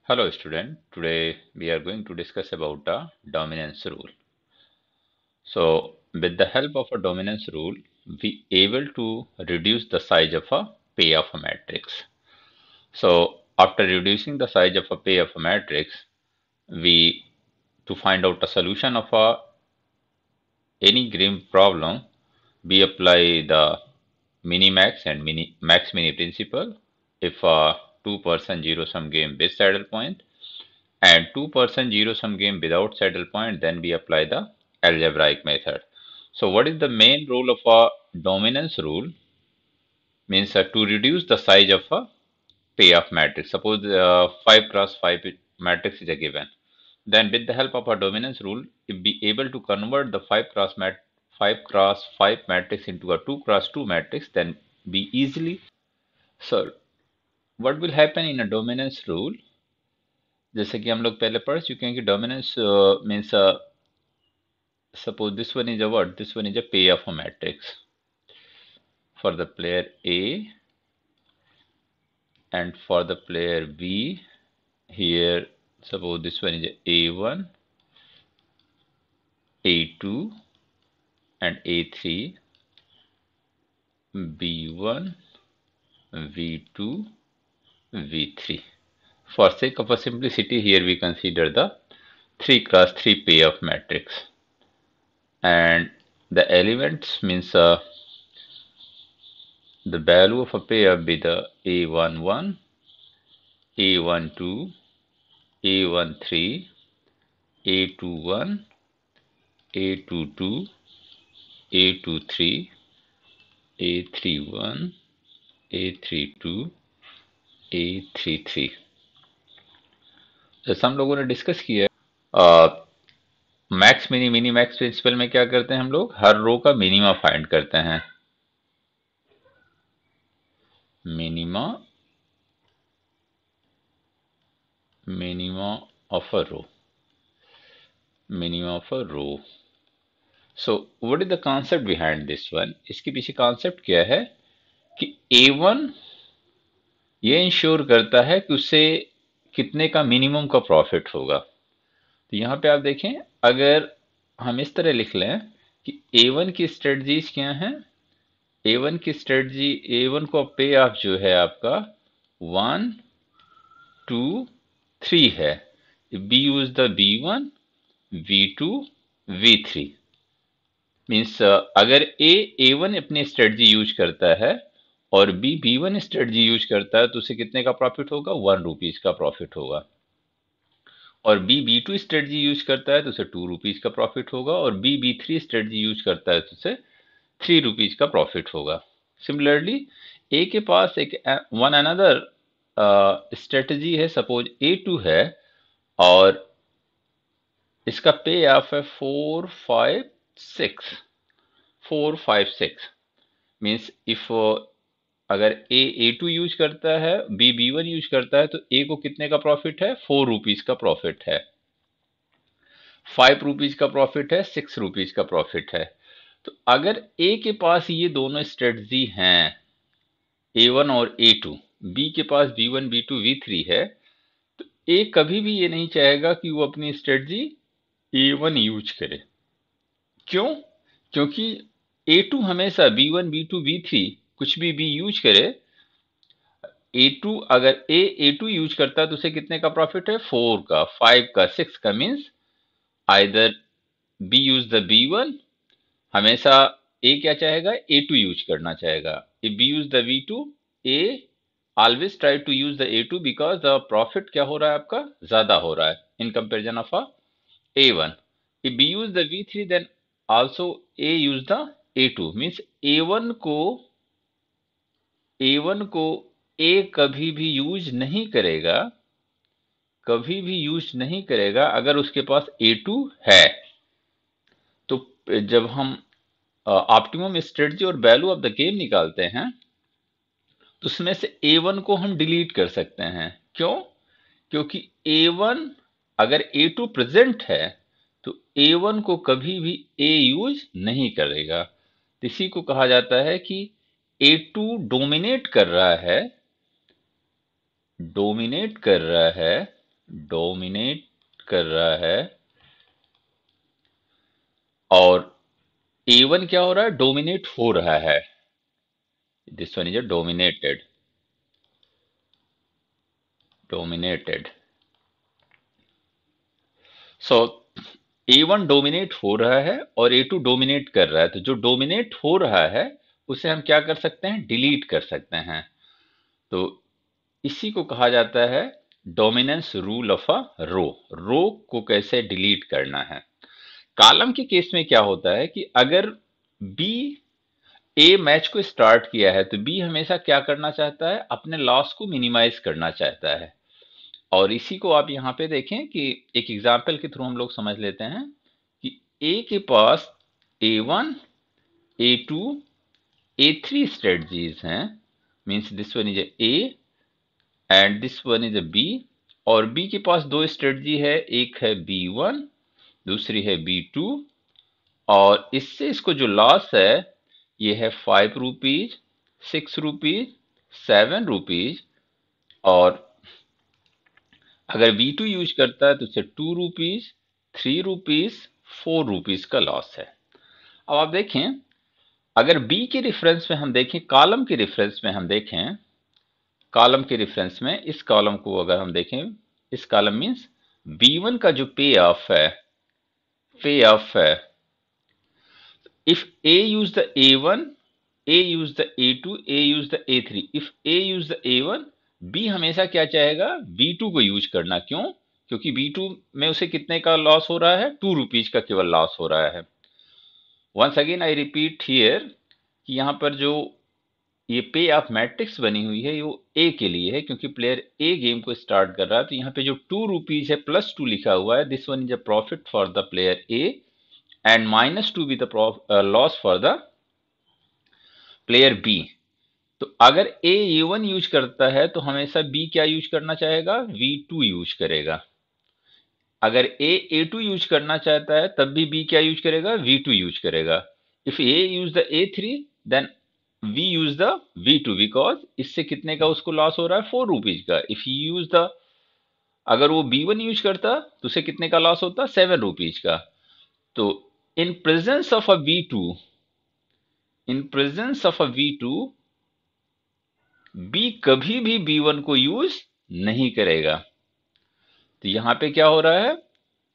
Hello student, today we are going to discuss about the dominance rule. So with the help of a dominance rule, we able to reduce the size of a pay of a matrix. So after reducing the size of a pay of a matrix, we to find out a solution of any given problem, we apply the minimax and max mini principle. If a two-person zero-sum game with saddle point and two-person zero-sum game without saddle point, then we apply the algebraic method. So what is the main rule of a dominance rule? Means to reduce the size of a payoff matrix. Suppose 5 cross 5 matrix is a given. Then with the help of a dominance rule, if be able to convert the 5 cross 5 matrix into a 2 cross 2 matrix, then we easily solve. What will happen in a dominance rule? जैसे कि हम लोग पहले पढ़ चुके हैं कि dominance means suppose this one is a what? This one is a pay of a matrix for the player A and for the player B. Here, suppose this one is a A1, A2, and A3, B1, V2, V3. For sake of a simplicity, here we consider the 3 cross 3 pay of matrix. And the elements means the value of a pair be the A11, A12, A13, A21, A22, A23, A31, A32, A33. जैसा हम लोगों ने discuss किया है max mini max principal में क्या करते हैं हम लोग हर रो का मिनिमा फाइंड करते हैं minima of a row so what is the concept behind this one इसके पीछे कॉन्सेप्ट क्या है कि A1 ये इंश्योर करता है कि उससे कितने का मिनिमम का प्रॉफिट होगा तो यहाँ पे आप देखें अगर हम इस तरह लिख लें कि A1 की स्ट्रेटजीज क्या हैं A1 की स्ट्रेटजी A1 को पे ऑफ जो है आपका 1 2 3 है B use the B1 V2 V3 means अगर A1 अपनी स्ट्रेटजी यूज करता है और B1 स्ट्रेटजी यूज करता है तो उसे कितने का प्रॉफिट होगा 1 रुपीज का प्रॉफिट होगा और B2 स्ट्रेटजी यूज करता है तो उसे 2 रुपीज का प्रॉफिट होगा और B3 स्ट्रेटजी यूज करता है तो उसे 3 रुपीज का प्रॉफिट होगा सिमिलरली ए के पास एक वन अनदर स्ट्रेटजी है सपोज A2 है और इसका पे ऑफ है 4 5 6 मीन्स इफ अगर A2 यूज करता है B1 यूज करता है तो A को कितने का प्रॉफिट है 4 रुपीज का प्रॉफिट है 5 रुपीज का प्रॉफिट है 6 रुपीज का प्रॉफिट है तो अगर A के पास ये दोनों स्ट्रेटजी हैं A1 और A2 B के पास B1 B2 V3 है तो A कभी भी ये नहीं चाहेगा कि वो अपनी स्ट्रेटजी A1 यूज करे क्यों क्योंकि A2 हमेशा B1 B2 V3 कुछ भी B यूज करे A2 अगर A2 यूज करता है तो उसे कितने का प्रॉफिट है 4 का 5 का 6 का means either B use the B1 हमेशा A क्या चाहेगा A2 यूज करना चाहेगा if B use the V2 A always try to use the A2 because the profit क्या हो रहा है आपका ज्यादा हो रहा है in comparison of A1 if B use the V3 then also A use the A2 means A1 को A कभी भी यूज नहीं करेगा अगर उसके पास A2 है तो जब हम ऑप्टिमम स्ट्रेटजी और वैल्यू ऑफ द गेम निकालते हैं तो उसमें से A1 को हम डिलीट कर सकते हैं क्यों क्योंकि A1 अगर A2 प्रेजेंट है तो A1 को कभी भी A यूज नहीं करेगा इसी को कहा जाता है कि A2 डोमिनेट कर रहा है डोमिनेट कर रहा है और A1 क्या हो रहा है, डोमिनेट हो रहा है। This one is a dominated. So A1 dominate हो रहा है और A2 डोमिनेट कर रहा है, तो जो डोमिनेट हो रहा है उसे हम क्या कर सकते हैं, डिलीट कर सकते हैं। तो इसी को कहा जाता है डोमिनेंस रूल ऑफ अ रो। रो को कैसे डिलीट करना है। कॉलम के केस में क्या होता है कि अगर बी ए मैच को स्टार्ट किया है तो बी हमेशा क्या करना चाहता है, अपने लॉस को मिनिमाइज करना चाहता है। और इसी को आप यहाँ पे देखें कि एक एग्जाम्पल के थ्रू हम लोग समझ लेते हैं कि ए के पास A1, A2, A3 स्ट्रेटजीज हैं। Means this one is A and this one is B. और बी के पास दो स्ट्रेटजी है, एक है B1, दूसरी है B2। और इससे इसको जो लॉस है ये है 5 रुपीज, 6 रुपीज, 7 रुपीज। और अगर V2 यूज करता है तो उसे 2 रुपीज, 3 रुपीज, 4 रुपीज का लॉस है। अब आप देखें, अगर बी के रेफरेंस में हम देखें, कॉलम के रेफरेंस में हम देखें, कॉलम के रेफरेंस में इस कॉलम को अगर हम देखें, इस कॉलम मींस B1 का जो पे ऑफ है, if A use the A1, A use the A2, A use the A3, if A use the A1, B हमेशा क्या चाहेगा, B2 को यूज करना। क्यों? क्योंकि B2 में उसे कितने का लॉस हो रहा है, 2 रुपीज का केवल लॉस हो रहा है। Once again I repeat here कि यहाँ पर जो ये पे ऑफ मैट्रिक्स बनी हुई है वो ए के लिए है, क्योंकि प्लेयर ए गेम को स्टार्ट कर रहा है। तो यहाँ पे जो 2 रुपीज है प्लस 2 लिखा हुआ है, this one is a profit for the player A and -2 B the loss for the player B. तो अगर A1 यूज करता है तो हमेशा B क्या यूज करना चाहेगा, V2 यूज करेगा। अगर A2 यूज करना चाहता है तब भी B क्या यूज करेगा, V2 यूज करेगा। If A use the A3 then V use the V2, because इससे कितने का उसको लॉस हो रहा है, 4 रुपीज का। इफ यूज द, अगर वो B1 यूज करता तो उसे कितने का लॉस होता, 7 रुपीज का। तो in presence of a V2, in presence of a V2, B कभी भी B1 को यूज नहीं करेगा। तो यहां पे क्या हो रहा है,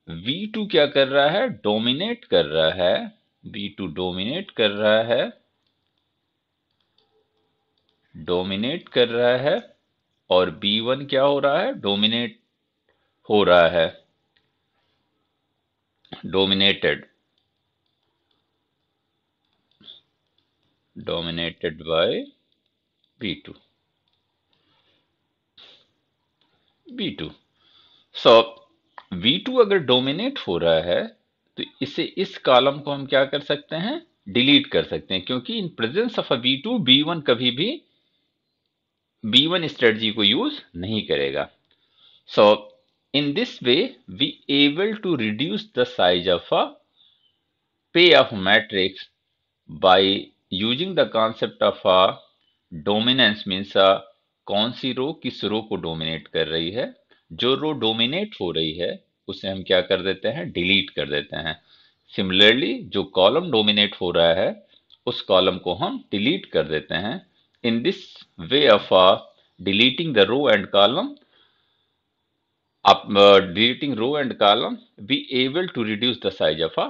V2 क्या कर रहा है, डोमिनेट कर रहा है। V2 डोमिनेट कर रहा है, डोमिनेट कर रहा है। और B1 क्या हो रहा है, डोमिनेट हो रहा है, dominated, dominated by B2, B2। So V2 अगर डोमिनेट हो रहा है तो इसे, इस कॉलम को हम क्या कर सकते हैं, डिलीट कर सकते हैं, क्योंकि इन presence of a V2 B1 कभी भी B1 स्ट्रेटजी को यूज नहीं करेगा। So in this way we able to reduce the size of a पे of matrix by using the concept of a dominance. Means कौन सी रो किस रो को डोमिनेट कर रही है। जो रो डोमिनेट हो रही है उसे हम क्या कर देते हैं, डिलीट कर देते हैं। सिमिलरली जो कॉलम डोमिनेट हो रहा है उस कॉलम को हम डिलीट कर देते हैं। In this way of deleting the row and column, up deleting row and column, we able to reduce the size of a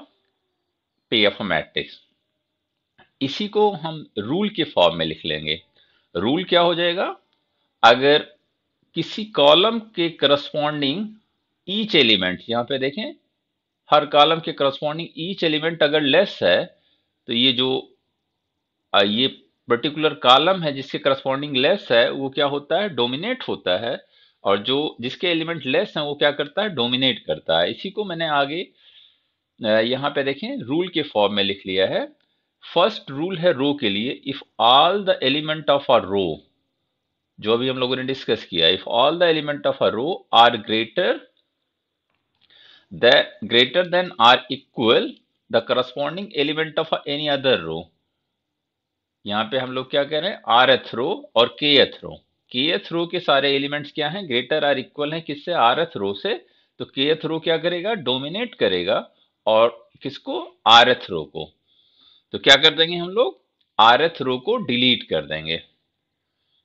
पे ऑफ a matrix। इसी को हम रूल के फॉर्म में लिख लेंगे। रूल क्या हो जाएगा, अगर किसी कॉलम के करस्पॉन्डिंग ईच एलिमेंट, यहां पे देखें हर कॉलम के करस्पॉन्डिंग ईच एलिमेंट अगर लेस है तो ये जो ये पर्टिकुलर कॉलम है जिसके करस्पॉन्डिंग लेस है वो क्या होता है, डोमिनेट होता है। और जो जिसके एलिमेंट लेस हैं वो क्या करता है, डोमिनेट करता है। इसी को मैंने आगे यहाँ पे देखें रूल के फॉर्म में लिख लिया है। फर्स्ट रूल है रो के लिए, if all the element of a row, जो अभी हम लोगों ने डिस्कस किया, if all the element of a row are greater than or equal the corresponding element of any other row। यहाँ पे हम लोग क्या कह रहे हैं, rth रो और kth रो। kth रो के सारे एलिमेंट्स क्या हैं, ग्रेटर आर इक्वल हैं किससे, rth रो से। तो kth रो क्या करेगा, डोमिनेट करेगा और किसको, rth रो को। तो क्या कर देंगे हम लोग, rth रो को डिलीट कर देंगे।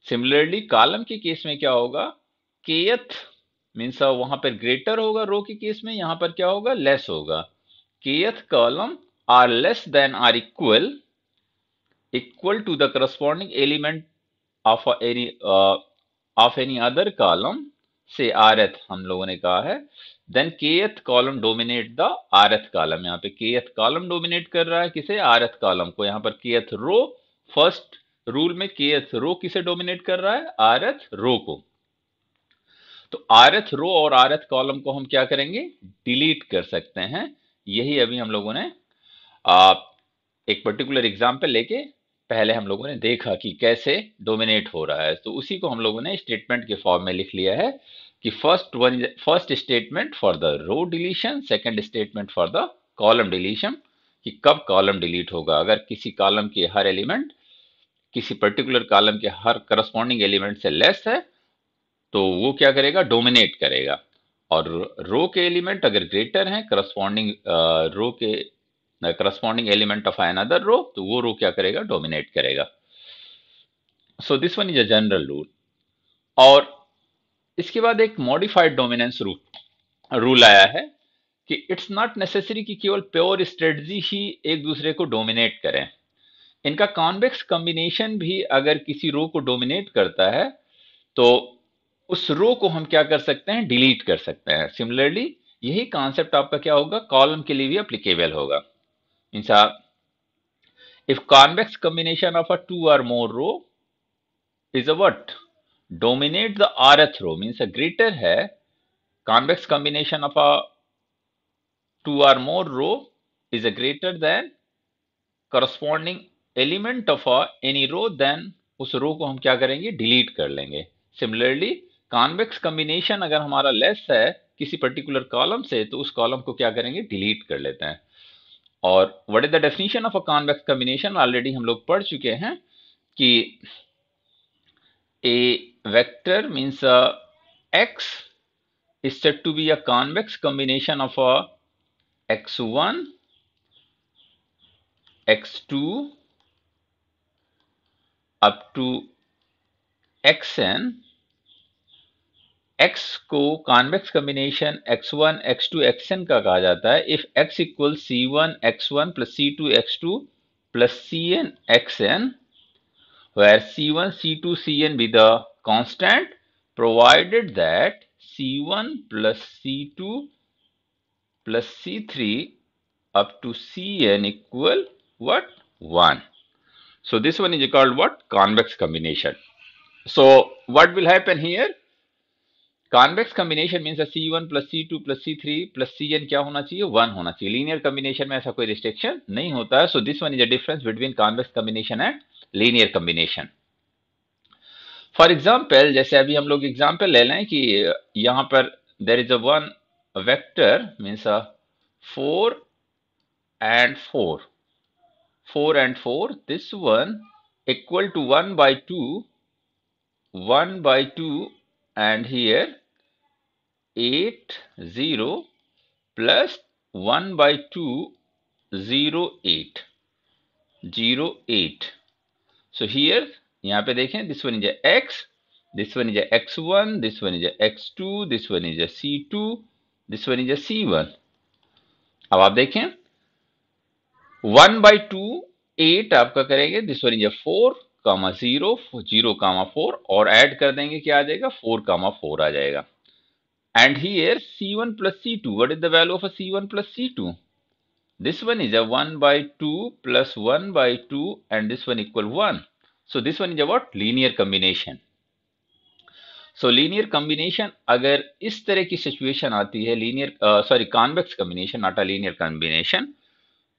सिमिलरली कॉलम के केस में क्या होगा, kth मीन्स वहां पर ग्रेटर होगा रो के केस में, यहां पर क्या होगा, लेस होगा। kth column are less than or equal to the corresponding element of any other column से rth हम लोगों ने कहा है, then kth column dominate the rth column. यहाँ पे kth कॉलम डोमिनेट कर रहा है किसे, rth कॉलम को। यहाँ पर kth रो, फर्स्ट रूल में kth रो किसे डोमिनेट कर रहा है, rth रो को। तो rth रो और rth कॉलम को हम क्या करेंगे, डिलीट कर सकते हैं। यही अभी हम लोगों ने एक पर्टिकुलर एग्जांपल लेके पहले हम लोगों ने देखा कि कैसे डोमिनेट हो रहा है। तो उसी को हम लोगों ने स्टेटमेंट के फॉर्म में लिख लिया है कि first statement for the row deletion, second statement for the column deletion, कि कब कॉलम डिलीट होगा। अगर किसी कॉलम के हर एलिमेंट किसी पर्टिकुलर कॉलम के हर करस्पॉन्डिंग एलिमेंट से लेस है तो वो क्या करेगा, डोमिनेट करेगा। और रो के एलिमेंट अगर ग्रेटर हैं करस्पॉन्डिंग रो के corresponding element of another row, तो वो रो क्या करेगा, डोमिनेट करेगा। So this one is a general rule. और इसके बाद एक मॉडिफाइड डोमिनेंस रूल आया है कि इट्स नॉट नेसेसरी कि केवल प्योर स्ट्रेटजी ही एक दूसरे को डोमिनेट करें। इनका कॉन्वेक्स कॉम्बिनेशन भी अगर किसी रो को डोमिनेट करता है तो उस रो को हम क्या कर सकते हैं, डिलीट कर सकते हैं। सिमिलरली यही कॉन्सेप्ट आपका क्या होगा, कॉलम के लिए भी एप्लीकेबल होगा। Means if convex combination of a two or more row is a what, dominate the rth row, means a greater है, convex combination of a two or more row is a greater than corresponding element of a any row, then उस रो को हम क्या करेंगे, delete कर लेंगे। Similarly convex combination अगर हमारा लेस है किसी पर्टिकुलर कॉलम से तो उस कॉलम को क्या करेंगे, डिलीट कर लेते हैं। और what is the definition of a convex combination, already हम लोग पढ़ चुके हैं कि a vector means x is said to be a convex combination of a x1, x2 up to xn। x को convex combination x1, x2, xn का कहा जाता है if x equals c1 x1 plus c2 x2 plus cn xn, where c1, c2, cn be the constant, provided that c1 plus c2 plus c3 up to cn equal what, 1. So this one is called what, convex combination. So what will happen here, convex combination means c1 plus c2 plus c3 plus cn क्या होना चाहिए, 1 होना चाहिए। Linear combination में ऐसा कोई restriction नहीं होता है। So this one is a difference between convex combination and linear combination. For example, जैसे अभी हम लोग एग्जाम्पल ले लें कि यहां पर there is a one vector means 4 and 4, 4 and 4, this one equal to 1 by 2, 1 by 2, and here 8 0 plus 1 by 2 0 8 0 8. So here यहाँ पे देखें, this one is a x, this one is a x1, this one is a x2, this one is a c2, this one is a c1। अब आप देखें 1 by 2 8 आपका करेंगे, this one is a 4 कामा 0 0 कामा 4 और add कर देंगे, क्या आ जाएगा, 4 कामा 4 आ जाएगा। And here c1 plus c2, what is the value of a c1 plus c2? This one is a 1 by 2 plus 1 by 2 and this one equal 1. So this one is a what, linear combination. So linear combination अगर इस तरह की situation आती है, linear convex combination, not a linear combination.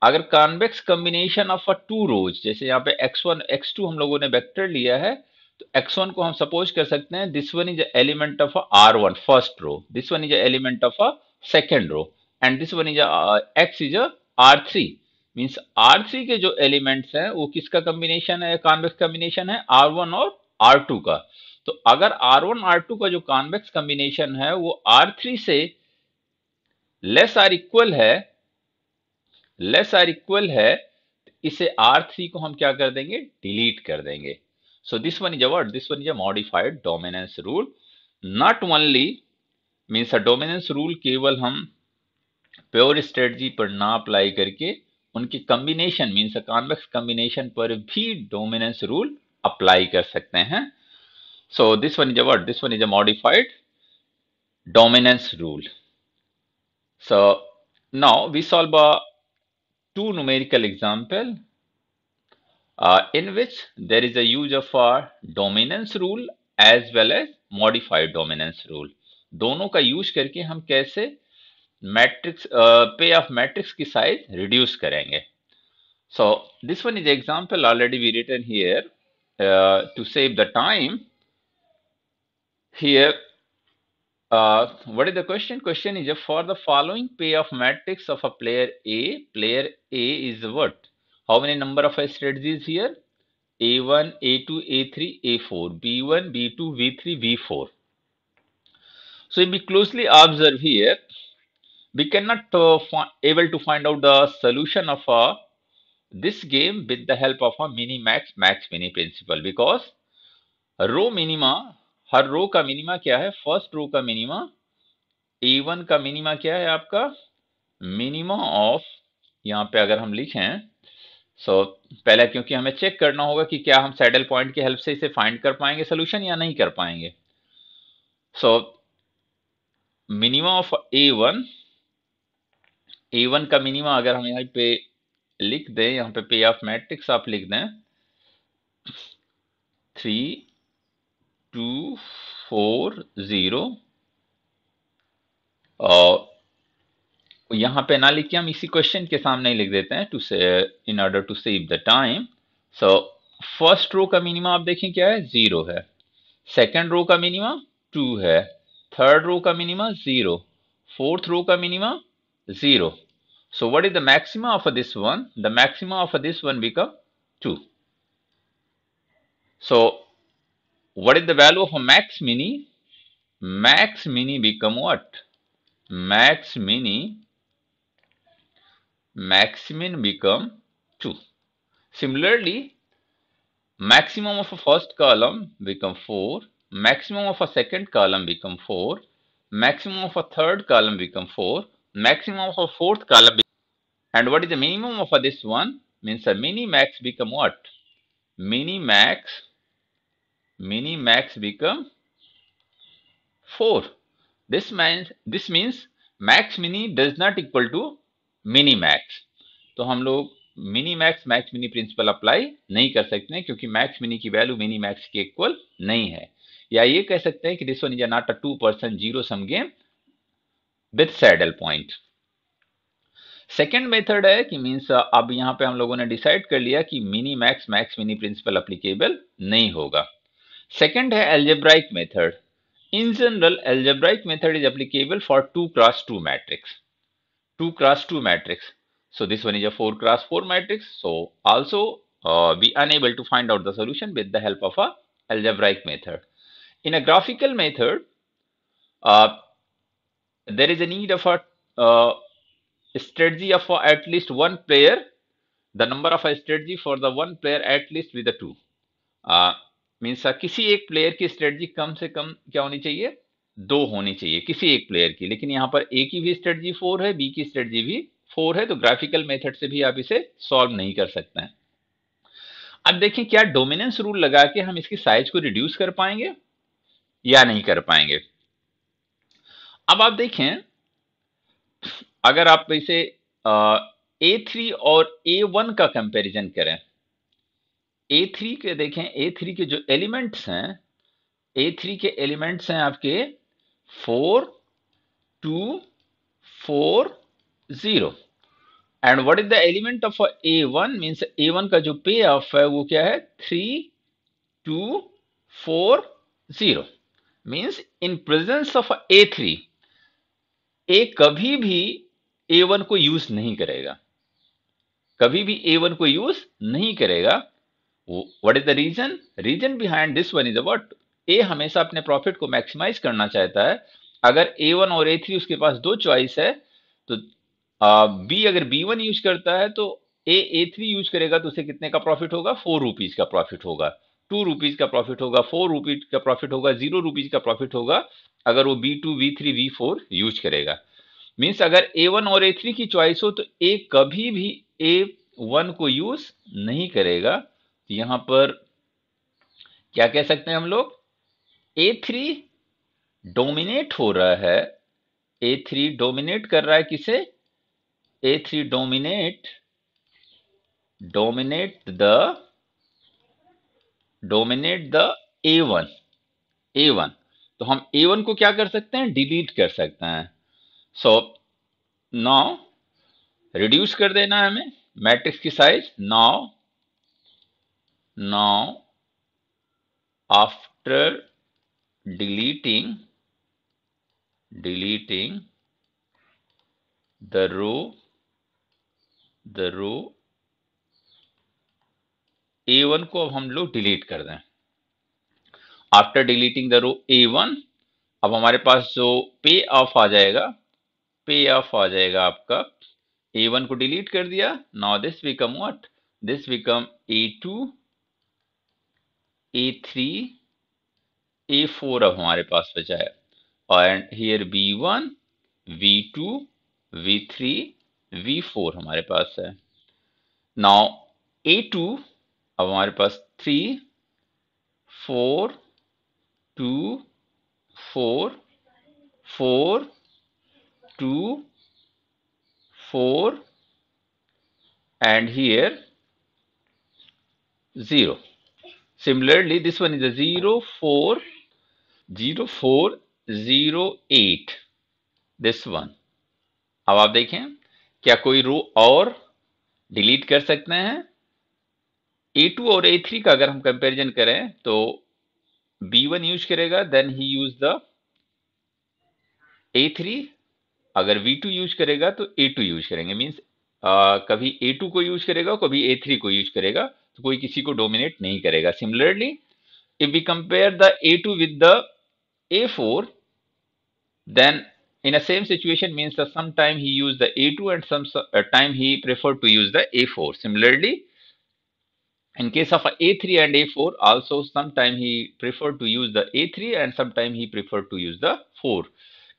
अगर convex combination of a two rows, जैसे यहाँ पे x1 x2 हम लोगों ने वेक्टर लिया है, तो x1 को हम सपोज कर सकते हैं this one is element of r1 first row, this one is element of a second row, and this one is x is r3। Means r3 के जो एलिमेंट्स हैं वो किसका कॉम्बिनेशन है, कॉन्वेक्स कॉम्बिनेशन है r1 और r2 का। तो अगर R1 R2 का जो कॉन्वेक्स कॉम्बिनेशन है वो R3 से लेस आर इक्वल है, इसे R3 को हम क्या कर देंगे, डिलीट कर देंगे. So this one is what, this one is a modified dominance rule. Not only means a dominance rule केवल हम प्योर स्ट्रेटजी पर ना अप्लाई करके उनके combination means a convex combination पर भी डोमिनेंस रूल अप्लाई कर सकते हैं. So this one is what, this one is a modified dominance rule. So now we solve a two numerical example in which there is a use of a dominance rule as well as modified dominance rule. दोनों का use करके हम कैसे matrix पे of matrix की size reduce करेंगे. So this one is example already we written here to save the time. Here what is the question? Question is for the following payoff matrix of a player A is what? How many number of strategies here? A1, A2, A3, A4, B1, B2, V3, V4. So if we closely observe here, we cannot able to find out the solution of this game with the help of a mini max mini principle, because row minima, हर row का minima क्या है, first row का minima A1 का minima क्या है आपका, minima of, यहाँ पे अगर हम लिखें पहले क्योंकि हमें चेक करना होगा कि क्या हम सैडल पॉइंट की हेल्प से इसे फाइंड कर पाएंगे सोल्यूशन या नहीं कर पाएंगे. मिनिमा ऑफ A1 का मिनिमा अगर हम यहाँ पे लिख दें, यहाँ पे पे ऑफ मैट्रिक्स आप लिख दें 3 2 4 0, और यहाँ पे ना लिख के हम इसी क्वेश्चन के सामने ही लिख देते हैं टू से in order to save the time. So first row का मिनिमा आप देखें क्या है, 0 है. सेकंड रो का मिनिमा 2 है. थर्ड रो का मिनिमा 0. फोर्थ रो का minima 0. So what is the maxima of this one, the maxima of this one become 2. So what is the value of max mini, max mini become what, max min become 2. Similarly, maximum of a first column become 4, maximum of a second column become 4, maximum of a third column become 4, maximum of a fourth column and what is the minimum of this one, means a mini max become what, mini max become 4. This means max mini does not equal to mini max. तो हम लोग mini max max mini principal apply नहीं कर सकते हैं क्योंकि max mini की value mini max के इक्वल नहीं है. या ये कह सकते हैं कि this one is not a 2% zero sum game with saddle point. Second method है कि मीन्स अब यहाँ पे हम लोगों ने डिसाइड कर लिया कि mini max max mini principle applicable नहीं होगा. सेकेंड है algebraic method. In general, algebraic method is applicable for 2 cross 2 matrix. 2 cross 2 matrix. So this one is a 4 cross 4 matrix. So also we unable to find out the solution with the help of a algebraic method. In a graphical method, there is a need of a strategy of at least one player. The number of a strategy for the one player at least with the 2. Means किसी एक player की strategy कम से कम क्या होनी चाहिए, 2 होनी चाहिए किसी एक प्लेयर की. लेकिन यहाँ पर ए की भी स्ट्रेटजी 4 है, बी की स्ट्रेटजी भी 4 है, तो ग्राफिकल मेथड से भी आप इसे सॉल्व नहीं कर सकते हैं. अब देखें क्या डोमिनेंस रूल लगा के हम इसकी साइज को रिड्यूस कर पाएंगे या नहीं कर पाएंगे. अब आप देखें अगर आप इसे A3 और A1 का कंपैरिजन करें, A3 के देखें, A3 के जो एलिमेंट्स हैं, A3 के एलिमेंट्स हैं आपके 4 2 4 0 and what is the element of A1, means A1 का जो पे ऑफ है वो क्या है 3 2 4 0. Means in presence of A3 A कभी भी A1 को यूज नहीं करेगा, कभी भी A1 को यूज नहीं करेगा. What is the reason? Reason behind this one is what? ए हमेशा अपने प्रॉफिट को मैक्सिमाइज करना चाहता है। अगर A1 और A3 उसके पास दो चॉइस है, तो बी अगर B1 यूज करता है तो A3 यूज करेगा, तो उसे कितने का प्रॉफिट होगा? 4 रुपीज का प्रॉफिट होगा, 2 रुपीज का प्रॉफिट होगा, 4 रुपीज का प्रॉफिट होगा, 0 रुपीज का प्रॉफिट होगा अगर वो B2, B3, B4 यूज करेगा। मीन्स अगर A1 और A3 की चॉइस हो तो ए कभी भी A1 को यूज नहीं करेगा। तो यहां पर क्या कह सकते हैं हम लोग? A3 डोमिनेट हो रहा है, A3 डोमिनेट कर रहा है किसे? A3 dominate the A1। A1, तो हम A1 को क्या कर सकते हैं? डिलीट कर सकते हैं। सो नाउ रिड्यूस कर देना है हमें मैट्रिक्स की size. Now after deleting the row A1 को अब हम लोग डिलीट कर दें। After deleting the row A1, अब हमारे पास जो पे ऑफ आ जाएगा, आपका। A1 को डिलीट कर दिया। Now this become what? This become A2, A3, A4 अब हमारे पास बचा है। And here B1, V2, V3, V4 हमारे पास है। नाउ A2, अब हमारे पास 3, 4, 2, 4, 4, 2, 4 and here 0. Similarly, this one is a 0, 4, 0, 4, 0, 8. This one. अब आप देखें, क्या कोई रो और डिलीट कर सकते हैं? A2 और A3 का अगर हम कंपैरिजन करें तो B1 यूज करेगा, then he use the A3। अगर V2 यूज करेगा तो A2 यूज करेंगे। मीन्स कभी A2 को यूज करेगा, कभी A3 को यूज करेगा, तो कोई किसी को डोमिनेट नहीं करेगा। Similarly, if we compare the A2 with the A4, then in a same situation means that sometime he used the A2 and some time he preferred to use the A4. Similarly, in case of A3 and A4 also sometime he preferred to use the A3 and sometime he preferred to use the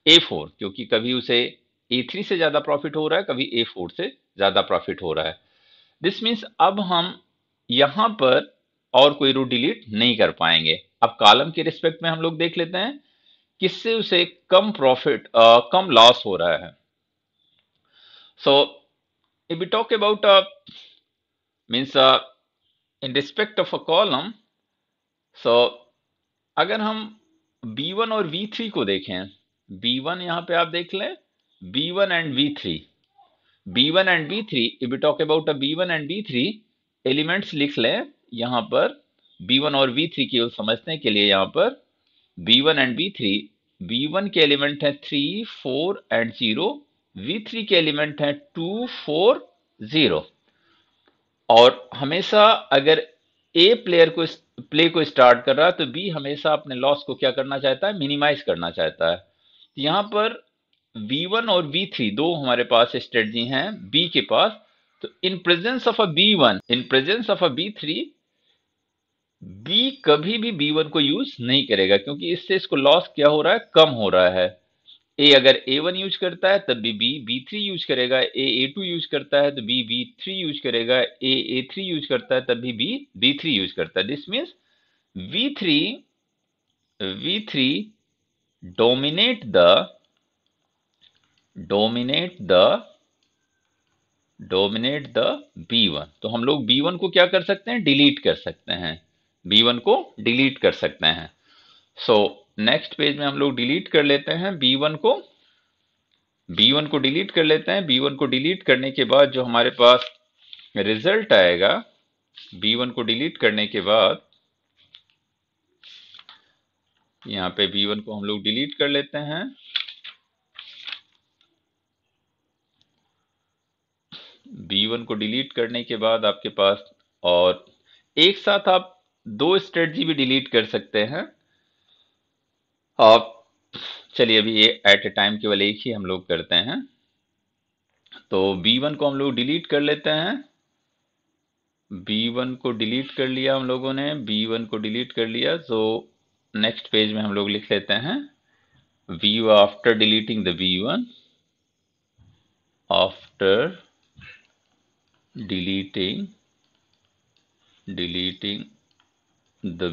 A4, क्योंकि कभी उसे A3 से ज्यादा profit हो रहा है, कभी A4 से ज्यादा प्रॉफिट हो रहा है। दिस मीन्स अब हम यहां पर और कोई रो डिलीट नहीं कर पाएंगे। अब कॉलम के रिस्पेक्ट में हम लोग देख लेते हैं किससे उसे कम प्रॉफिट, कम लॉस हो रहा है। So if we talk about means in respect of a column, so अगर हम B1 और V3 को देखें, B1 यहां पे आप देख लें, B1 and V3, B1 and B3, if we talk about a B1 and B3, elements लिख लें यहां पर। B1 और V3 की समझने के लिए यहां पर B1 एंड B3, B1 के एलिमेंट हैं 3, 4 एंड 0, V3 के एलिमेंट हैं 2, 4, 0। और हमेशा अगर ए प्ले को स्टार्ट कर रहा है तो बी हमेशा अपने लॉस को क्या करना चाहता है? मिनिमाइज करना चाहता है। यहां पर B1 और B3 दो हमारे पास स्ट्रेटजी हैं बी के पास। तो in presence of a B1, in presence of a B3, B कभी भी B1 को यूज नहीं करेगा, क्योंकि इससे इसको लॉस क्या हो रहा है? कम हो रहा है। ए अगर A1 यूज करता है तब भी बी B3 यूज करेगा, A2 यूज करता है तो बी B3 यूज करेगा, A3 यूज करता है तब भी बी B3 यूज करता है। This means V3 V3 dominate the B1। तो हम लोग B1 को क्या कर सकते हैं? डिलीट कर सकते हैं। B1 को डिलीट कर सकते हैं। सो नेक्स्ट पेज में हम लोग डिलीट कर लेते हैं B1 को। B1 को डिलीट कर लेते हैं। B1 को डिलीट करने के बाद जो हमारे पास रिजल्ट आएगा, B1 को डिलीट करने के बाद यहाँ पे B1 को हम लोग डिलीट कर लेते हैं। B1 को डिलीट करने के बाद आपके पास, और एक साथ आप दो स्ट्रेटजी भी डिलीट कर सकते हैं। अब चलिए अभी ये एट ए टाइम केवल एक ही हम लोग करते हैं। तो B1 को हम लोग डिलीट कर लेते हैं। B1 को डिलीट कर लिया हम लोगों ने, B1 को डिलीट कर लिया। तो नेक्स्ट पेज में हम लोग लिख लेते हैं after deleting the B1, after deleting the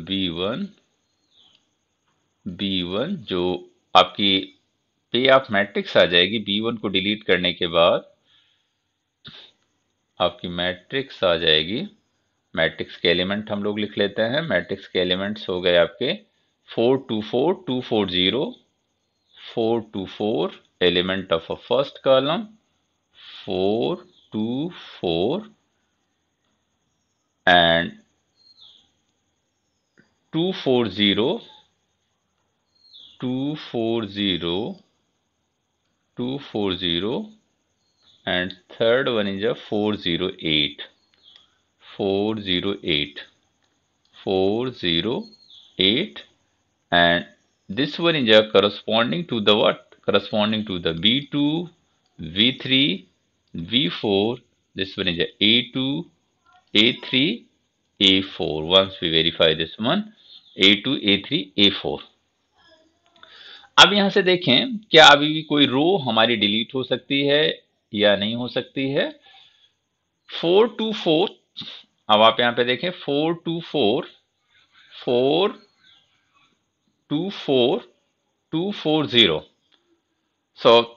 B1 जो आपकी पे ऑफ मैट्रिक्स आ जाएगी। B1 को डिलीट करने के बाद आपकी मैट्रिक्स आ जाएगी। मैट्रिक्स के एलिमेंट हम लोग लिख लेते हैं। मैट्रिक्स के एलिमेंट्स हो गए आपके 4 2 4 2 4 0, 4 2 4 element of a first column, 4 2 4 and 2 4 0 2 4 0 2 4 0 and third one is a 408 408 408 and this one is a corresponding to the what? Corresponding to the B2, V3, V4. This one is a A2, A3, A4. Once we verify this one, A2, A3, A4. अब यहां से देखें क्या अभी भी कोई रो हमारी delete हो सकती है या नहीं हो सकती है। 4 2 4, अब आप यहां पे देखें 4 2 4 4 2 4 2 4 0। सो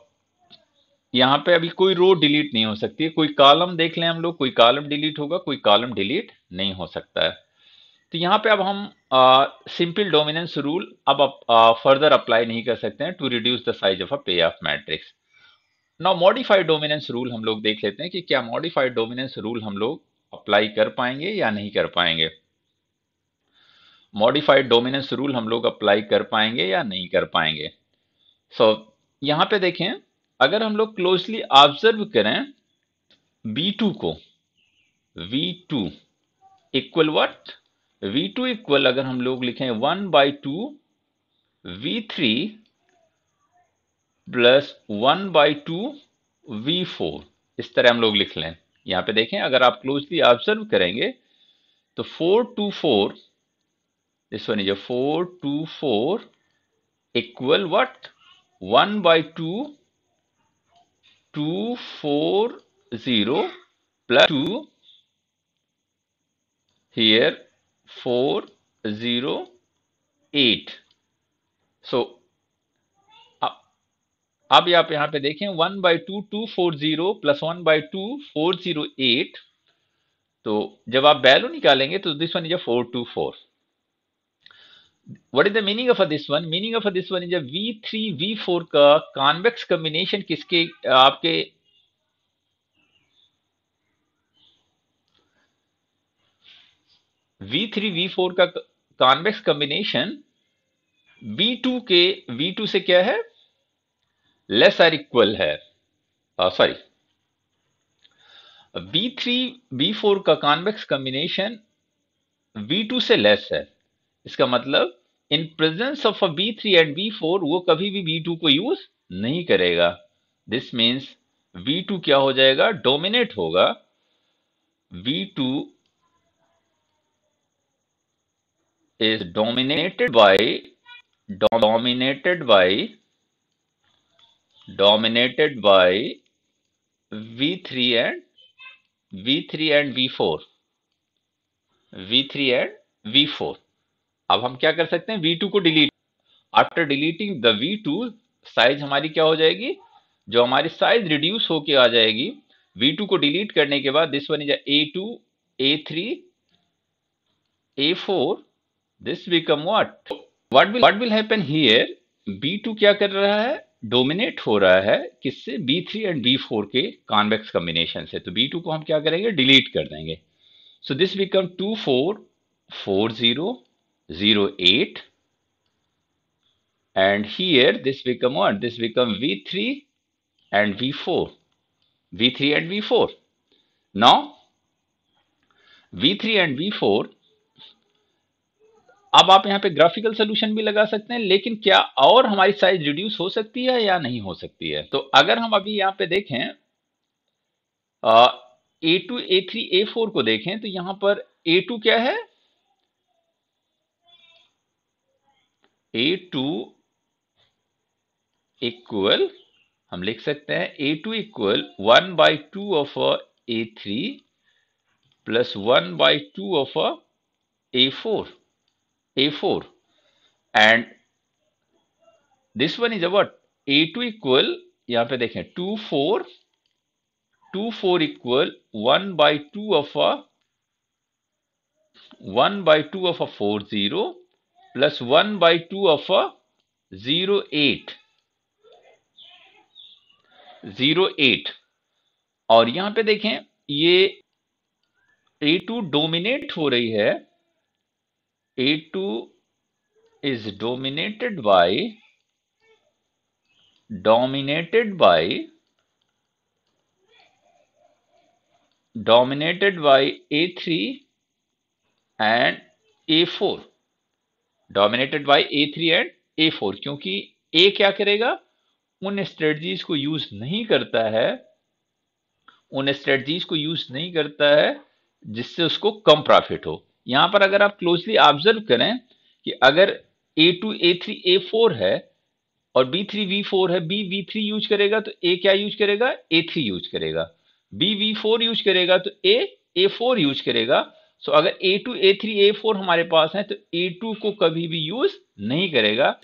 यहाँ पे अभी कोई रो डिलीट नहीं हो सकती है। कोई कॉलम देख लें हम लोग, कोई कॉलम डिलीट होगा, कोई कॉलम डिलीट नहीं हो सकता है। तो यहाँ पे अब हम सिंपल डोमिनेंस रूल अब फर्दर अप्लाई नहीं कर सकते हैं to reduce the size of a पे of matrix. Now modified dominance rule हम लोग देख लेते हैं कि क्या मॉडिफाइड डोमिनेंस रूल हम लोग अप्लाई कर पाएंगे या नहीं कर पाएंगे। मॉडिफाइड डोमिनेंस रूल हम लोग अप्लाई कर पाएंगे या नहीं कर पाएंगे। सो यहां पे देखें, अगर हम लोग क्लोजली ऑब्जर्व करें V2 को, V2 equal what, V2 equal अगर हम लोग लिखें 1/2 V3 प्लस 1/2 V4, इस तरह हम लोग लिख लें। यहां पे देखें अगर आप क्लोजली ऑब्जर्व करेंगे तो 4 2 4, this one is 4 2 4 equal what, 1/2 2 4 0 plus 2 here 4 0 8। सो अब आप यहां पे देखें 1/2 240 प्लस 1/2 408। तो जब आप वैल्यू निकालेंगे तो this one is 424। What is the meaning of this one? Meaning of this one is V3 V4 का कॉन्वेक्स कॉम्बिनेशन किसके आपके V3 V4 का कॉन्वेक्स कॉम्बिनेशन V2 से क्या है, लेस और इक्वल है। सॉरी, B3 B4 का कॉन्वेक्स कॉम्बिनेशन V2 से लेस है। इसका मतलब इन presence of B3 and B4 वो कभी भी B2 को यूज नहीं करेगा। दिस मीन्स V2 क्या हो जाएगा, डोमिनेट होगा। V2 is dominated by V3 and V4, V3 and V4। अब हम क्या कर सकते हैं, V2 को delete, after deleting the V2 size हमारी क्या हो जाएगी, जो हमारी साइज रिड्यूस होके आ जाएगी V2 को डिलीट करने के बाद, this one is A2 A3 A4, this become what will happen here, B2 क्या कर रहा है, डोमिनेट हो रहा है किससे, B3 एंड B4 के कॉन्वेक्स कॉम्बिनेशन से। तो B2 को हम क्या करेंगे, डिलीट कर देंगे। So this become 2 4 4 0 0 8 and here this become what, this become V3 and V4, V3 and V4। now V3 and V4 अब आप यहाँ पे ग्राफिकल सोल्यूशन भी लगा सकते हैं, लेकिन क्या और हमारी साइज रिड्यूस हो सकती है या नहीं हो सकती है? तो अगर हम अभी यहाँ पे देखें A2 A3 A4 को देखें तो यहाँ पर A2 क्या है? A2 इक्वल, हम लिख सकते हैं A2 equal 1/2 of A3 plus 1/2 of A4 and this one is what? A2 equal, यहाँ पे देखें 2 4 इक्वल 1/2 ऑफ 40 प्लस 1/2 ऑफ 08 और यहां पे देखें ये A2 डोमिनेट हो रही है, A2 is dominated by A3 and A4, dominated by A3 and A4, क्योंकि A क्या करेगा? उन स्ट्रेटजीज को यूज नहीं करता है, जिससे उसको कम प्रॉफिट हो। यहां पर अगर आप क्लोजली ऑब्जर्व करें कि अगर A2 A3 A4 है और B3 V4 है, B V3 यूज करेगा तो A क्या यूज करेगा? A3 यूज करेगा। B V4 यूज करेगा तो A A4 यूज करेगा। सो अगर A2 A3 A4 हमारे पास है तो A2 को कभी भी यूज नहीं करेगा।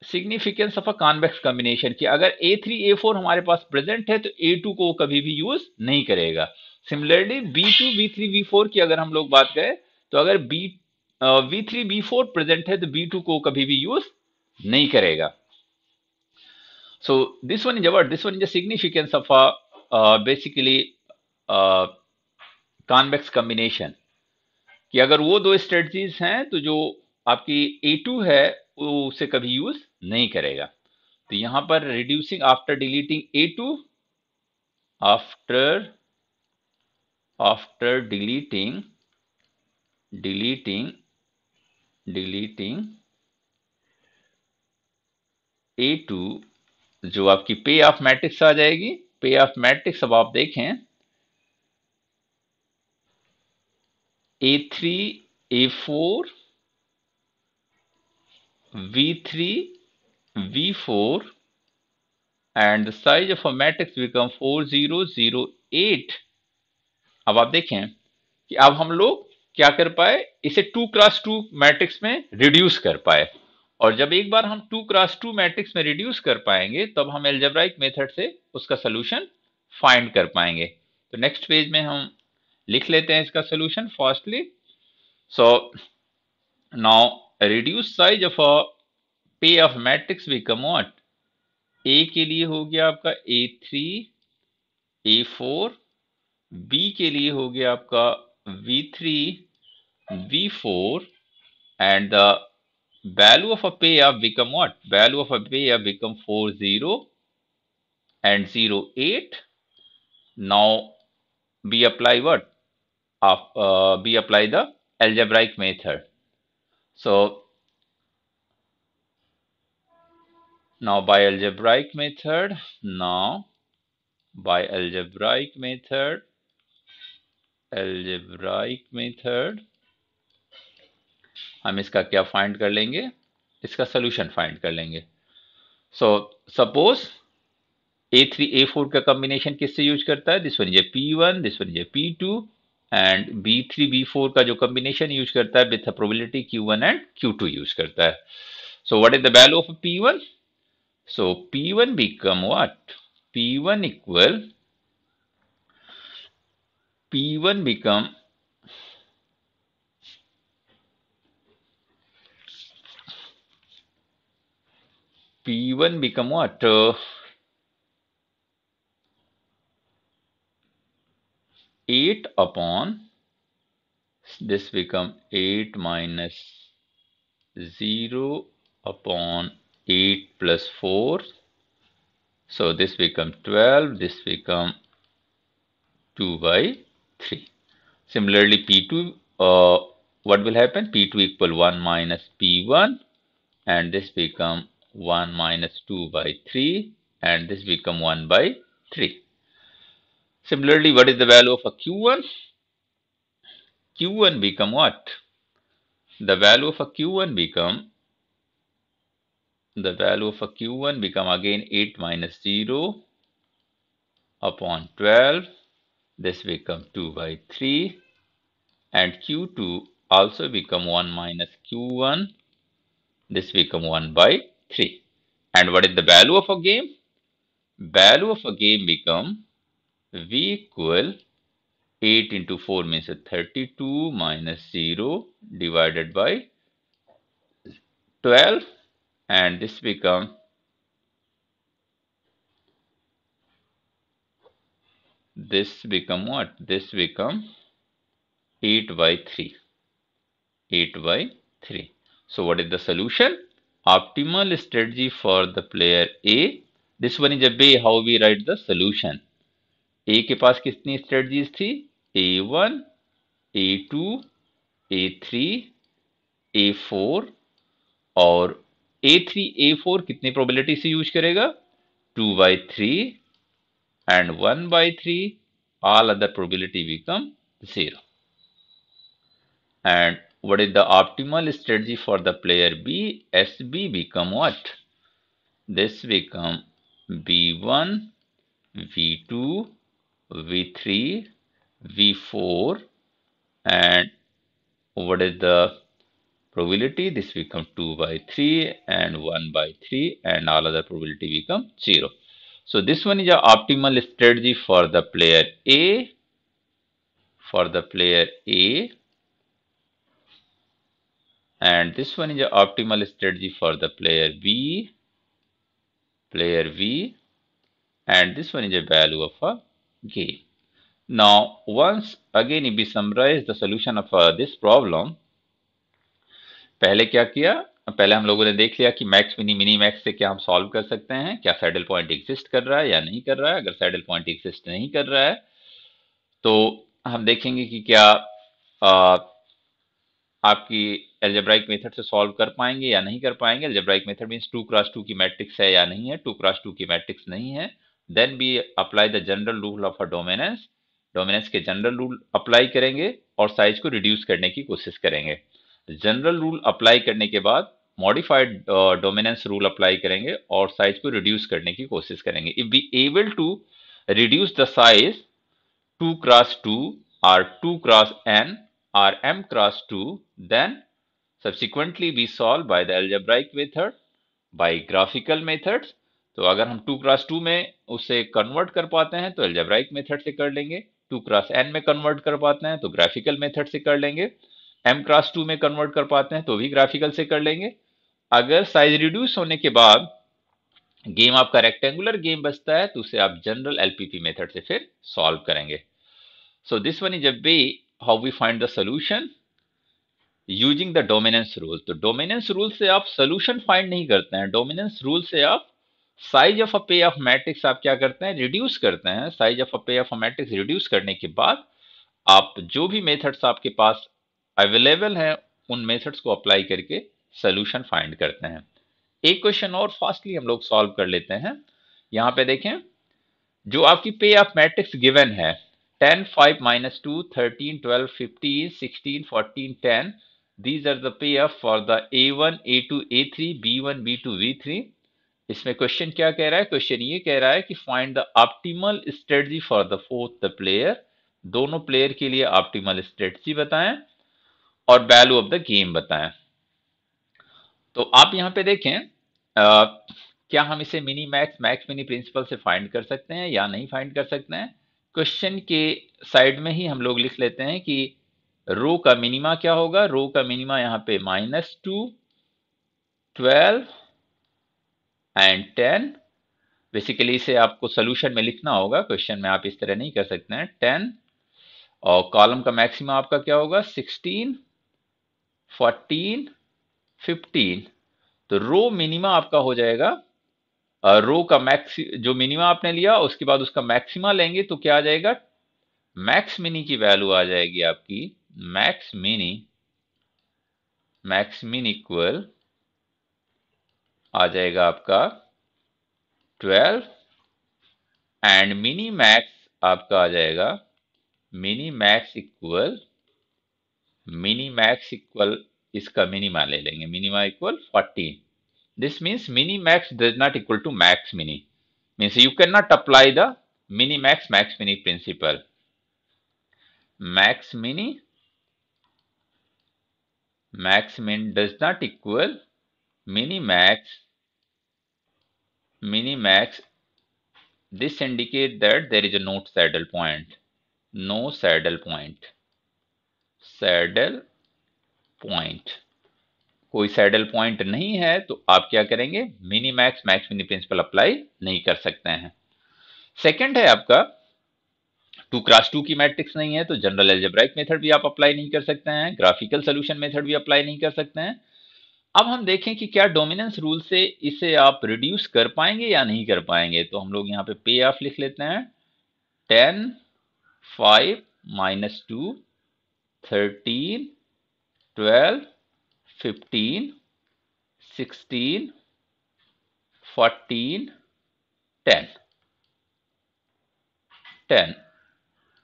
Significance of a convex combination की, अगर A3 A4 हमारे पास प्रेजेंट है तो A2 को कभी भी यूज नहीं करेगा। सिमिलरली B2 B3 B4 की अगर हम लोग बात करें तो अगर V3 B4 प्रेजेंट है तो B2 को कभी भी यूज नहीं करेगा। So this one is a significance of a basically convex combination, कि अगर वो दो स्ट्रेटजीज हैं तो जो आपकी A2 है वो उसे कभी यूज नहीं करेगा। तो यहां पर reducing after deleting A2, after deleting A2, जो आपकी पे ऑफ मैट्रिक्स आ जाएगी, पे ऑफ मैट्रिक्स अब आप देखें A3 A4 V3 V4 and the size of a matrix become 4008। अब आप देखें कि अब हम लोग क्या कर पाए, इसे 2x2 मैट्रिक्स में रिड्यूस कर पाए, और जब एक बार हम 2x2 मैट्रिक्स में रिड्यूस कर पाएंगे तब हम एल्जेब्राइक मेथड से उसका सोल्यूशन फाइंड कर पाएंगे। तो नेक्स्ट पेज में हम लिख लेते हैं इसका solution fastly. So now reduce size of a पे ऑफ मैट्रिक्स बिकम व्हाट? ए के लिए हो गया आपका A3 A4, बी के लिए हो गया आपका V3 V4 and the value of a payoff become what? Value of a payoff become 40 and 08. Now we apply what? We apply the algebraic method. So now by algebraic method, हम इसका क्या find कर लेंगे? इसका solution find कर लेंगे। So suppose A3 A4 का combination किससे यूज करता है? This one is P1, this one is P2 and B3 B4 का जो कॉम्बिनेशन यूज करता है with probability Q1 and Q2 use करता है। सो what is the value of P1? So P1 become what? P1 equal, P1 become what? 8 upon, this become 8 minus 0 upon 8 plus 4. So this become 12, this become 2/3. Similarly, P2 what will happen? P2 equal 1 minus P1, and this become 1 minus 2 by 3, and this become 1 by 3. Similarly, what is the value of a Q1? Q1 become what? The value of a Q1 become again 8 minus 0 upon 12. This become 2 by 3, and Q2 also become 1 minus Q1. This become 1 by 3. And what is the value of a game? Value of a game become V equal 8 into 4 means 32 minus 0 divided by 12, and this become what? This become 8 by 3. 8 by 3. So what is the solution? Optimal strategy for the player A. This one is a way how we write the solution. A के पास कितनी strategies थी? A1, A2, A3, A4, और A3, A4 कितनी probability से use करेगा? 2 by 3 and 1 by 3. All other probability become 0. And what is the optimal strategy for the player B? SB become what? This become V1, V2, V3, V4, and what is the probability? This become 2 by 3 and 1 by 3, and all other probability become 0. So this one is the optimal strategy for the player A. And this one is the optimal strategy for the player B, and this one is a value of a game. Now, once again, if we summarize the solution of this problem, पहले क्या किया? पहले हम लोगों ने देख लिया कि मैक्स मिनी मैक्स से क्या हम सॉल्व कर सकते हैं, क्या सैडल पॉइंट एग्जिस्ट कर रहा है या नहीं कर रहा है. अगर सैडल पॉइंट एग्जिस्ट नहीं कर रहा है तो हम देखेंगे कि क्या आपकी एल्जेब्राइक मेथड से सॉल्व कर पाएंगे या नहीं कर पाएंगे. एल्जेब्राइक मेथड मींस 2x2 की मैट्रिक्स है या नहीं है. 2x2 की मैट्रिक्स नहीं है, then we apply the general rule of a dominance के जनरल रूल अप्लाई करेंगे और साइज को रिड्यूस करने की कोशिश करेंगे. जनरल रूल अप्लाई करने के बाद मॉडिफाइड डोमिनेंस रूल अप्लाई करेंगे और साइज को रिड्यूस करने की कोशिश करेंगे. If we able to reduce the size 2x2 or 2 cross n or m cross 2, then subsequently we solve by the algebraic method, by graphical methods. तो अगर हम 2x2 में उसे कन्वर्ट कर पाते हैं तो algebraic मेथड से कर लेंगे. 2 cross n में कन्वर्ट कर पाते हैं तो ग्राफिकल मेथड से कर लेंगे. m cross 2 में कन्वर्ट कर पाते हैं तो भी ग्राफिकल से कर लेंगे. अगर साइज रिड्यूस होने के बाद गेम आपका रेक्टेंगुलर गेम बचता है तो उसे आप जनरल एलपीपी मेथड से फिर सॉल्व करेंगे. So this one is a way how we find the solution using the dominance rule. तो dominance rule से आप solution find नहीं करते हैं. dominance rule से आप size of a pair of matrix आप क्या करते हैं? reduce करते हैं. size of a pair of matrix reduce करने के बाद आप जो भी methods आपके पास available हैं उन methods को apply करके solution find करते हैं. एक क्वेश्चन और फास्टली हम लोग सॉल्व कर लेते हैं. यहाँ पे देखें, जो आपकी पे ऑफ मैट्रिक्स गिवन है 10, 5, -2, 13, 12, 15, 16, 14, 10. These are the payoff for the A1, A2, A3, B1, B2, V3. इसमें क्वेश्चन क्या कह रहा है? क्वेश्चन ये कह रहा है कि find the optimal strategy for the fourth the player. दोनों प्लेयर के लिए ऑप्टिमल स्ट्रेटजी बताएं और वैल्यू ऑफ द गेम बताएं. तो आप यहाँ पे देखें, क्या हम इसे मिनी मैक्स मिनी प्रिंसिपल से फाइंड कर सकते हैं या नहीं फाइंड कर सकते हैं? क्वेश्चन के साइड में ही हम लोग लिख लेते हैं कि रो का मिनिमा क्या होगा. रो का मिनिमा यहाँ पे -2, 12 एंड 10. बेसिकली इसे आपको सोल्यूशन में लिखना होगा, क्वेश्चन में आप इस तरह नहीं कर सकते हैं. 10 और कॉलम का मैक्सिमा आपका क्या होगा? 16, 14, 15. तो रो मिनिमा आपका हो जाएगा, रो का जो मिनिमा आपने लिया उसके बाद उसका मैक्सिमा लेंगे तो क्या आ जाएगा? मैक्स मिनी की वैल्यू आ जाएगी आपकी max mini max min equal आ जाएगा आपका 12 एंड मिनी मैक्स आपका आ जाएगा मिनी मैक्स इक्वल इसका मिनिमा ले लेंगे, minima equal 14. This means mini max does not equal to max mini, means you can not apply the mini max mini principle. Max min does not equal mini max. This indicate that there is a no saddle point. कोई saddle point नहीं है तो आप क्या करेंगे, mini max mini principal apply नहीं कर सकते हैं. सेकंड है आपका 2x2 की मैट्रिक्स नहीं है तो जनरल अलजेब्राइक मेथड भी आप अप्लाई नहीं कर सकते हैं, ग्राफिकल सोल्यूशन मेथड भी अप्लाई नहीं कर सकते हैं. अब हम देखें कि क्या डोमिनेंस रूल से इसे आप रिड्यूस कर पाएंगे या नहीं कर पाएंगे. तो हम लोग यहाँ पे पे ऑफ लिख लेते हैं. 10 5 -2 13 12 15 16 14 10.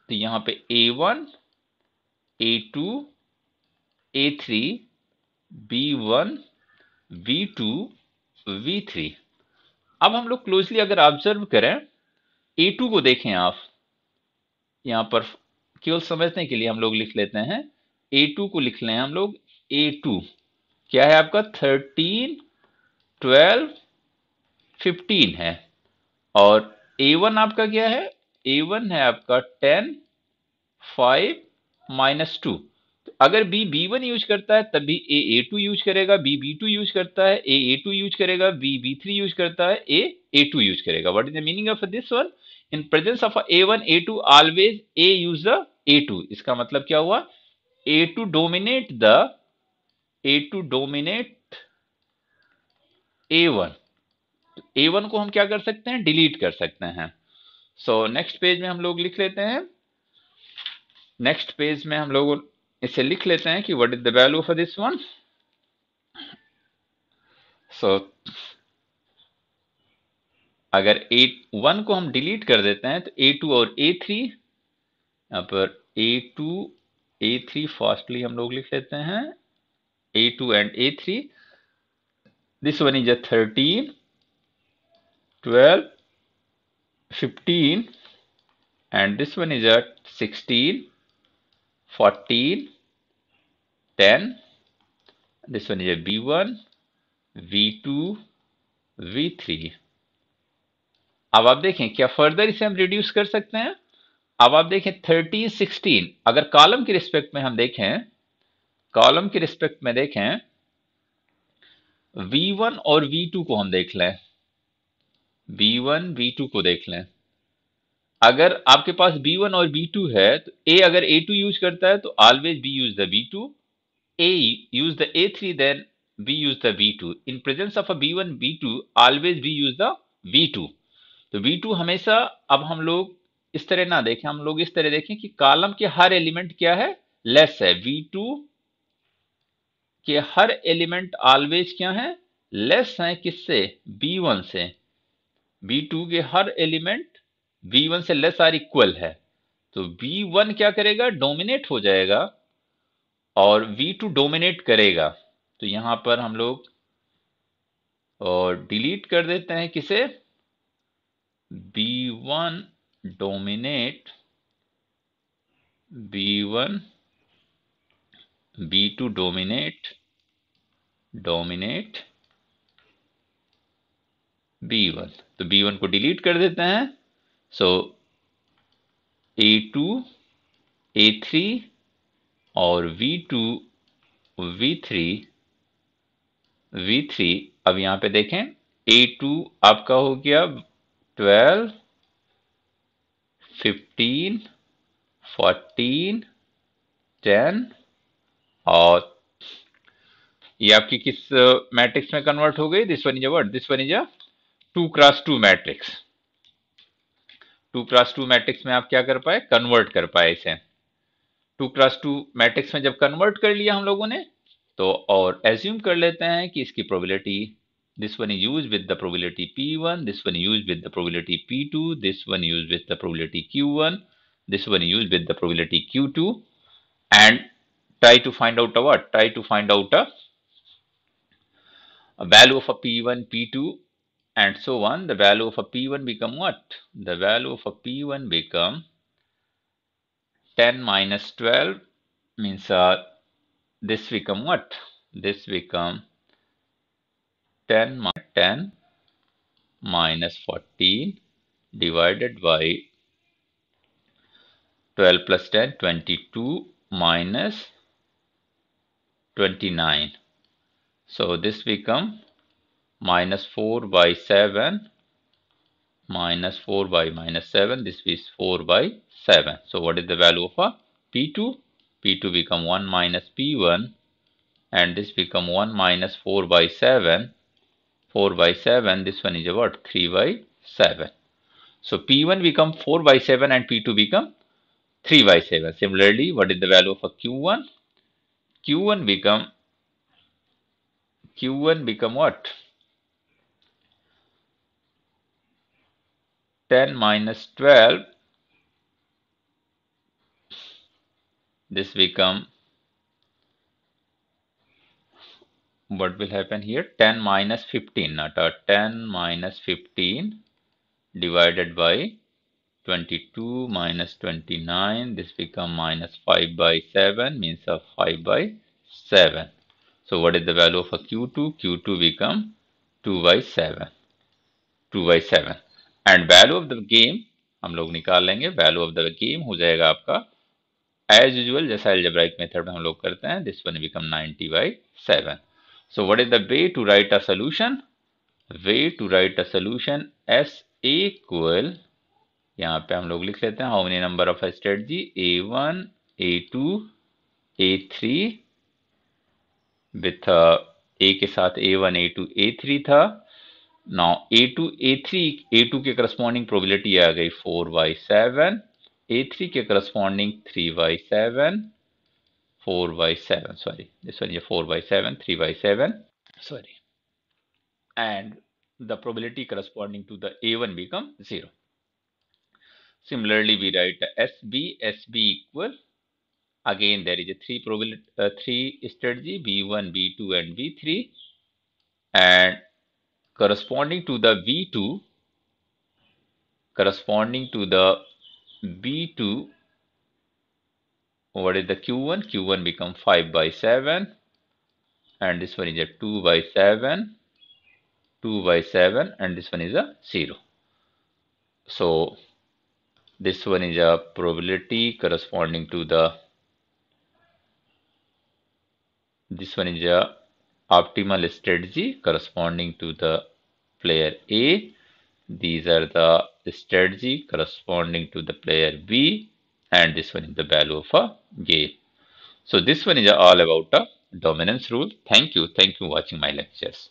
तो यहाँ पे A1 A2 A3 B1 V2 V3. अब हम लोग क्लोजली अगर ऑब्जर्व करें A2 को देखें आप, यहाँ पर केवल समझने के लिए हम लोग लिख लेते हैं. A2 को लिख लें हम लोग. A2 क्या है आपका 13 12 15 है. और A1 आपका क्या है, A1 है आपका 10 5 -2. तो अगर B B1 यूज करता है तभी A A2 यूज करेगा, B B2 यूज करता है A A2 यूज करेगा, B B3 यूज करता है A A2 यूज करेगा. What is the meaning of this one, in presence of A1 A2 always A use the A2. इसका मतलब क्या हुआ, A2 डोमिनेट A1. A1 को हम क्या कर सकते हैं, डिलीट कर सकते हैं. सो नेक्स्ट पेज में हम लोग लिख लेते हैं, नेक्स्ट पेज में हम लोग इसे लिख लेते हैं कि what is the value for this one. So अगर A1 को हम डिलीट कर देते हैं तो A2 और A3, यहाँ पर A2 A3 फास्टली हम लोग लिख लेते हैं. A2 and A3, this one is a 13 12 15 and this one is at 16 14 10. this one is a B1 V2 V3. अब आप देखें क्या फर्दर इसे हम रिड्यूस कर सकते हैं. अब आप देखें 13 16, अगर कॉलम के रिस्पेक्ट में हम देखें, कॉलम के रिस्पेक्ट में देखें V1 और V2 को हम देख लें, V1 V2 को देख लें. अगर आपके पास B1 और B2 है तो A अगर A2 यूज करता है तो always B use the B2, A use the A3, then B use the B2. In presence of a B1 B2 always B use the B2. तो B2 हमेशा, अब हम लोग इस तरह ना देखें, हम लोग इस तरह देखें कि कॉलम के हर एलिमेंट क्या है, लेस है. V2 के हर एलिमेंट ऑलवेज क्या है, लेस है. किससे, B1 से. B2 के हर एलिमेंट B1 से लेस आर इक्वल है. तो B1 क्या करेगा, डोमिनेट हो जाएगा और V2 डोमिनेट करेगा. तो यहां पर हम लोग और डिलीट कर देते हैं किसे, B1 dominate B1, B2 dominate B1. तो B1 को डिलीट कर देते हैं. सो A2 A3 और V2 V3. अब यहां पे देखें A2 आपका हो गया 12 15 14 10 और ये आपकी किस मैट्रिक्स में कन्वर्ट हो गई, this one is what, this one is a 2x2 matrix. 2x2 matrix में आप क्या कर पाए, कन्वर्ट कर पाए इसे. 2x2 मैट्रिक्स में जब कन्वर्ट कर लिया हम लोगों ने, तो और एज्यूम कर लेते हैं कि इसकी probability, this one is used with the probability P1, this one used with the probability P2, this one used with the probability Q1, this one used with the probability Q2, and try to find out a what? Try to find out a value of a P1, P2, and so on. The value of a P1 become what? The value of a P1 become 10 minus 12 means this become what? This become 10 minus 14 divided by 12 plus 10, 22 minus 29. So this become minus 4 by 7 minus 4 by minus 7. This is 4 by 7. So what is the value of a P2? P2 become 1 minus P1, and this become 1 minus 4 by 7. 4 by 7, this one is what? 3 by 7. So P1 become 4 by 7 and P2 become 3 by 7. Similarly, what is the value of a Q1? Q1 become what? 10 minus 12. This become, what will happen here? 10 minus 15, not a 10 minus 15 divided by 22 minus 29. This become minus 5 by 7 means of 5 by 7. So what is the value of a Q2? Q2 become 2 by 7. 2 by 7. And value of the game हम लोग निकाल लेंगे. Value of the game हो जाएगा आपका as usual, जैसा algebraic method में हम लोग करते हैं. This one become 90 by 7. So what is the way to write a solution? Way to write a solution, S equal, यहाँ पे हम लोग लिख लेते हैं how many number of strategy, A1, A2, A3 with A के साथ A1, A2, A3 था. Now A2, A3, A2 के corresponding probability आ गई 4 by 7, A3 के corresponding 3 by 7, 4 by 7, sorry, this one is 4 by 7, 3 by 7, sorry, and the probability corresponding to the A1 become 0. Similarly, we write SB equal, again there is a three strategy, B1, B2 and B3, and corresponding to the B2, what is the Q1? Q1 become 5 by 7, and this one is a 2 by 7, 2 by 7, and this one is a 0. So this one is a probability corresponding to the, this one is a optimal strategy corresponding to the player A. These are the strategy corresponding to the player B, and this one is the value of a game. So this one is all about a dominance rule. Thank you for watching my lectures.